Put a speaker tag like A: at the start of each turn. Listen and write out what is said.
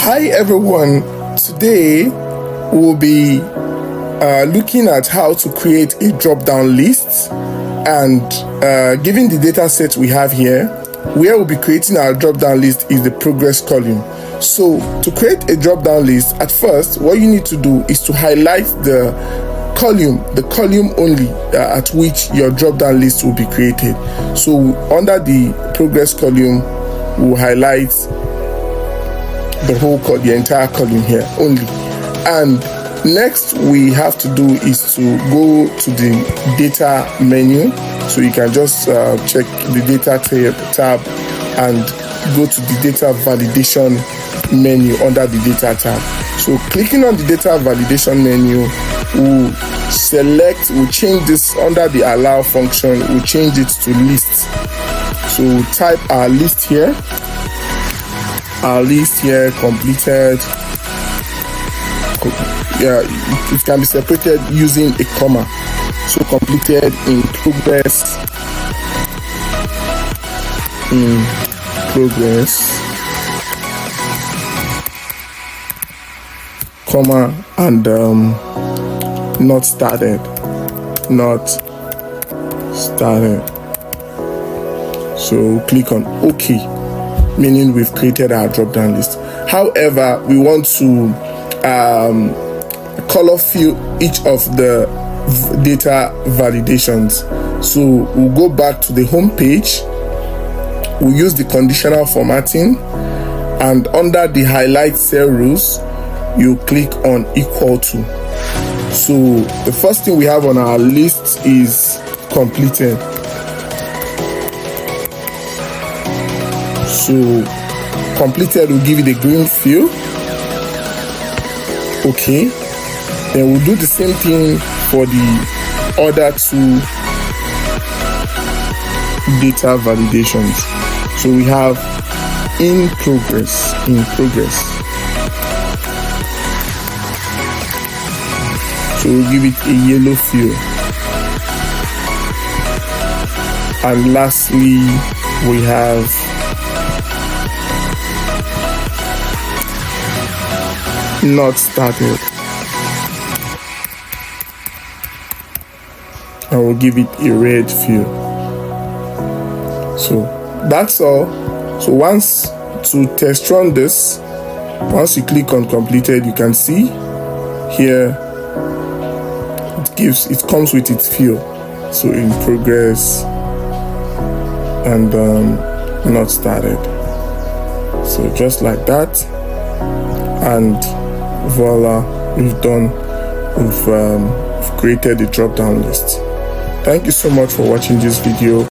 A: Hi everyone, today we'll be looking at how to create a drop-down list, and given the data set we have here, where we'll be creating our drop-down list is the progress column. So to create a drop-down list, at first what you need to do is to highlight the column only at which your drop-down list will be created. So under the progress column, we'll highlight the entire column here only. And next we have to do is to go to the data menu. So you can just check the data tab and go to the data validation menu under the data tab. So clicking on the data validation menu, we'll change this under the allow function, we'll change it to list. So we'll type our list here. Our list here completed. Yeah, it can be separated using a comma. So completed in progress, comma, and not started. So click on OK, meaning we've created our drop-down list. However, we want to color fill each of the data validations. So we'll go back to the home page. We'll use the conditional formatting, and under the highlight cell rules, you click on equal to. So the first thing we have on our list is completed. So completed will give you the green fill. Okay, then we'll do the same thing for the other two data validations. So we have in progress. So we'll give it a yellow fill. And lastly, we have not started, and we'll give it a red fill. So that's all. So once to test run this, once you click on completed, you can see here it comes with its fill. So in progress and not started. So just like that, and voila, we've created a drop-down list. Thank you so much for watching this video.